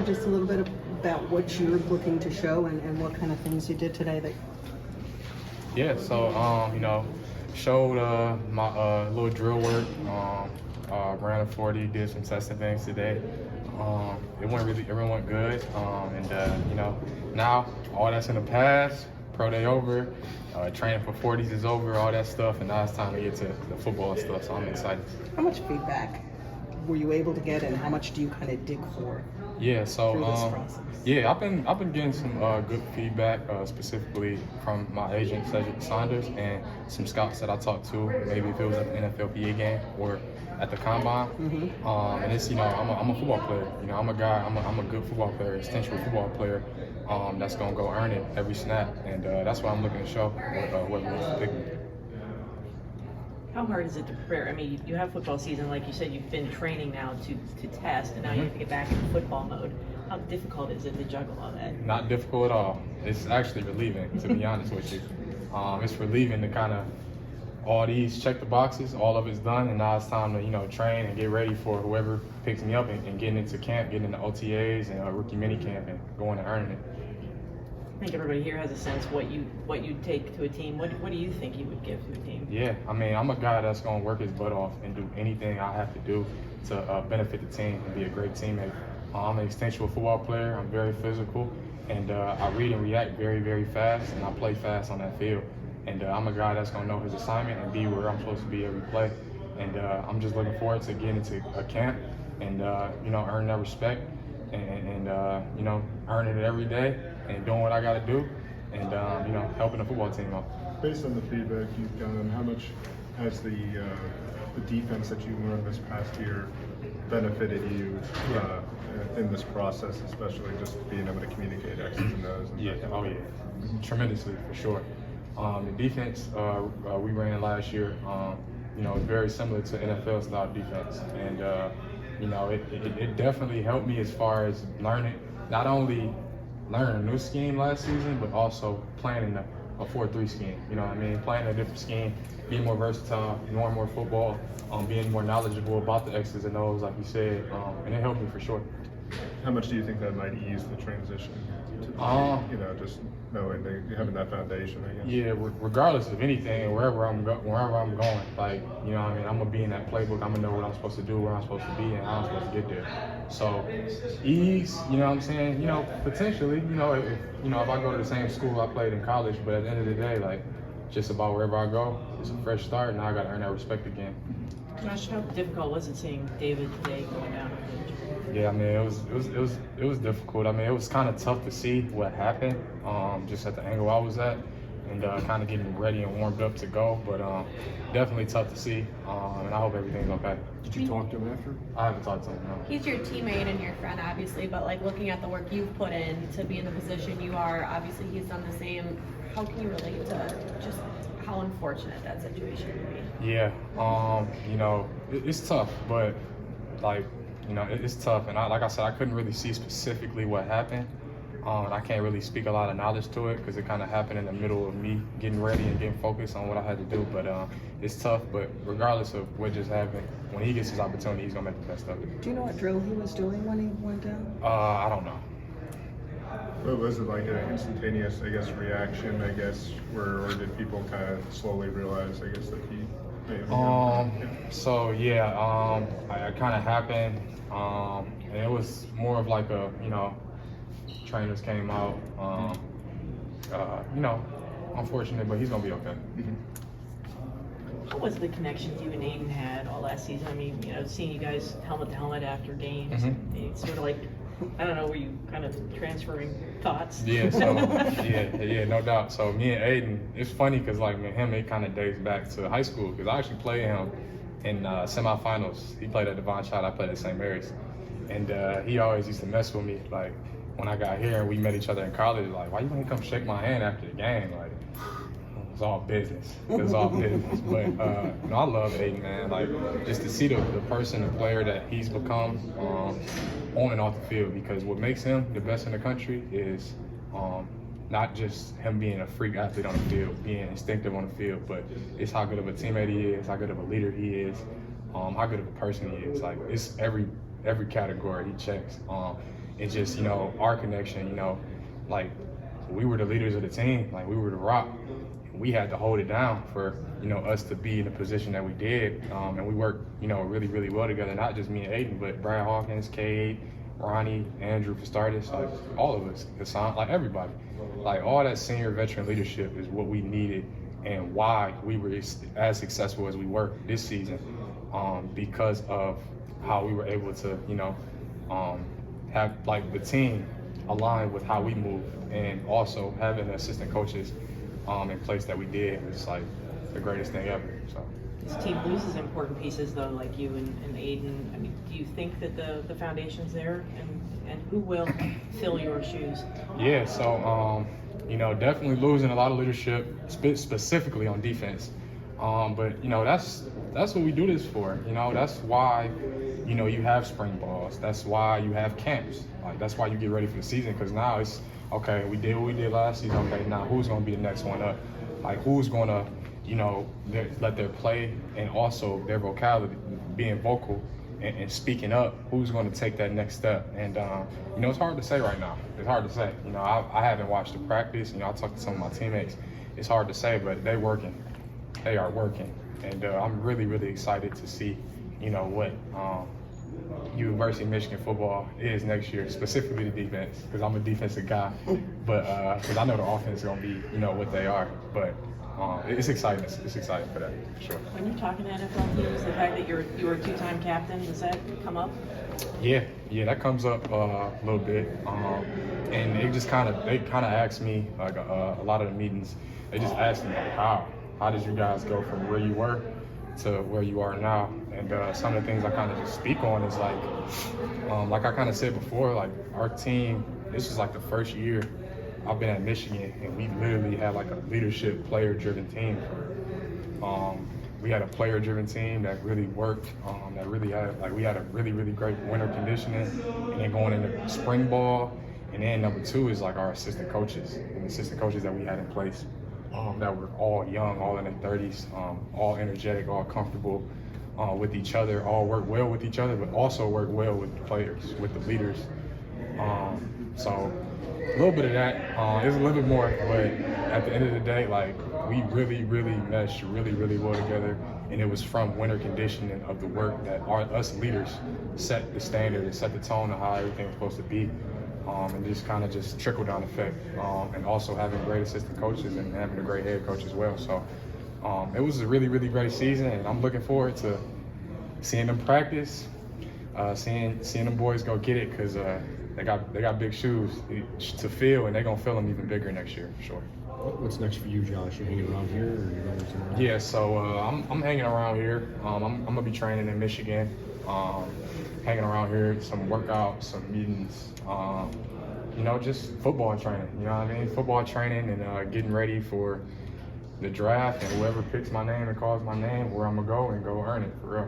just a little bit about what you're looking to show and what kind of things you did today that... Yeah, so, showed my little drill work, ran a 40, did some testing things today. Everyone went good, now all that's in the past, pro day over, training for 40s is over, all that stuff, and now it's time to get to the football and stuff, so I'm excited. How much feedback were you able to get, and how much do you kind of dig for? Yeah, so through this process? yeah, I've been getting some good feedback, specifically from my agent Cedric Saunders and some scouts that I talked to. Maybe if it was at the NFLPA game or at the combine. And it's I'm a football player. I'm a guy. I'm a good football player, instinctual football player. That's gonna go earn it every snap, and that's what I'm looking to show. What wants to pick me. How hard is it to prepare? I mean, you have football season, like you said, you've been training now to test, and now you have to get back into football mode. How difficult is it to juggle all that? Not difficult at all. It's actually relieving, to be honest with you. It's relieving to kind of all these check the boxes, all of it's done, and now it's time to train and get ready for whoever picks me up and getting into camp, getting into OTAs and rookie mini camp and going and earning it. I think everybody here has a sense what you take to a team. What do you think you would give to a team? Yeah, I mean, I'm a guy that's gonna work his butt off and do anything I have to do to benefit the team and be a great teammate. I'm an instinctual football player. I'm very physical, and I read and react very, very fast, and I play fast on that field. And I'm a guy that's gonna know his assignment and be where I'm supposed to be every play. And I'm just looking forward to getting into a camp and earn that respect and earning it every day and doing what I got to do and helping the football team out. Based on the feedback you've gotten, how much has the defense that you learned this past year benefited you in this process, especially just being able to communicate X's and O's? Tremendously, for sure. The defense we ran last year, is very similar to NFL style defense, and it definitely helped me as far as learning, not only learning a new scheme last season, but also playing a 4-3 scheme. You know what I mean? Playing a different scheme, being more versatile, knowing more football, being more knowledgeable about the X's and O's, like you said, and it helped me for sure. How much do you think that might ease the transition to just knowing that you're having that foundation, I guess? Yeah, regardless of anything, wherever I'm going, like, I'm gonna be in that playbook. I'm gonna know what I'm supposed to do, where I'm supposed to be, and how I'm supposed to get there. So ease, you know what I'm saying? Potentially, if I go to the same school I played in college, but at the end of the day, like, just about wherever I go, it's a fresh start. Now I gotta earn that respect again. Josh, how difficult was it seeing David today going down? Yeah, I mean, it was difficult. I mean, it was kind of tough to see what happened, just at the angle I was at, and kind of getting ready and warmed up to go. But definitely tough to see, and I hope everything's okay. Did you talk to him after? I haven't talked to him, no. He's your teammate and your friend, obviously, but like looking at the work you've put in to be in the position you are, obviously he's done the same. How can you relate to just how unfortunate that situation would be? Yeah, it's tough, but it's tough, and like I said, I couldn't really see specifically what happened. I can't really speak a lot of knowledge to it because it kind of happened in the middle of me getting ready and getting focused on what I had to do. But it's tough. But regardless of what just happened, when he gets his opportunity, he's gonna make the best of it. Do you know what drill he was doing when he went down? I don't know. But was it like an instantaneous, reaction, or did people kind of slowly realize, that he may have So yeah, it kind of happened, and it was more of like a, trainers came out, unfortunate, but he's gonna be okay. What was the connections you and Aidan had all last season? I mean, seeing you guys helmet to helmet after games, it's sort of like, I don't know, were you kind of transferring thoughts? Yeah, so, yeah, no doubt. So me and Aidan, it's funny because it kind of dates back to high school because I actually played him in semifinals. He played at Devon Child, I played at St. Mary's. And he always used to mess with me, like, when I got here and we met each other in college, like, why you want to come shake my hand after the game? Like, it's all business. It's all business. But I love Aidan, man. Like, just to see the person, the player that he's become on and off the field, because what makes him the best in the country is not just him being a freak athlete on the field, being instinctive on the field, but it's how good of a teammate he is, how good of a leader he is, how good of a person he is. Like, it's every category he checks. it's just, you know, our connection, you know, like we were the leaders of the team, like we were the rock. We had to hold it down for, you know, us to be in the position that we did. And we worked, you know, really, really well together, not just me and Aidan, but Brad Hawkins, Cade, Ronnie, Andrew for starters, like all of us, Hassan, like everybody. Like all that senior veteran leadership is what we needed and why we were as successful as we were this season, because of how we were able to, you know, have like the team aligned with how we move, and also having the assistant coaches in place that we did was like the greatest thing ever. So This team loses important pieces though, like you and Aidan. I mean, do you think that the foundation's there, and who will fill your shoes? yeah, so you know, definitely losing a lot of leadership, specifically on defense. But you know, that's what we do this for. You know, that's why, you know, you have spring balls. That's why you have camps. Like that's why you get ready for the season, because now it's okay. We did what we did last season. Okay, now who's gonna be the next one up? Like who's gonna, you know, let their play and also their vocabulary, being vocal and speaking up, who's going to take that next step? And, you know, it's hard to say right now. It's hard to say. You know, I haven't watched the practice. You know, I talked to some of my teammates. It's hard to say, but they're working. They are working. And I'm really, really excited to see, you know, what University of Michigan football is next year, specifically the defense, because I'm a defensive guy. But because I know the offense is going to be, you know, what they are. But it's exciting. It's exciting for that, for sure. When you're talking to NFL teams, the fact that you were a two-time captain, does that come up? Yeah, that comes up a little bit, and they kind of asked me like a lot of the meetings. They just asked me like, how did you guys go from where you were to where you are now? And some of the things I kind of just speak on is like I kind of said before, like our team. This is like the first year I've been at Michigan, and we literally had like a leadership, player-driven team. We had a player-driven team that really worked, that really had, like we had a really, really great winter conditioning, and then going into spring ball. And then number two is like our assistant coaches, and the assistant coaches that we had in place that were all young, all in their 30s, all energetic, all comfortable with each other, all work well with each other, but also work well with the players, with the leaders. So a little bit of that. There's a little bit more, but at the end of the day, like we really, really meshed really, really well together, and it was from winter conditioning of the work that us leaders set the standard and set the tone of how everything was supposed to be, and just kind of just trickle down effect, and also having great assistant coaches and having a great head coach as well. So it was a really, really great season, and I'm looking forward to seeing them practice, seeing them boys go get it, because they got big shoes to fill, and they're gonna fill them even bigger next year for sure. What's next for you, Josh? You hanging around here, or you going somewhere else? Yeah, so I'm hanging around here. I'm gonna be training in Michigan, hanging around here, some workouts, some meetings, you know, just football training. You know what I mean? Football training and getting ready for the draft, and whoever picks my name and calls my name, where I'm gonna go and go earn it for real.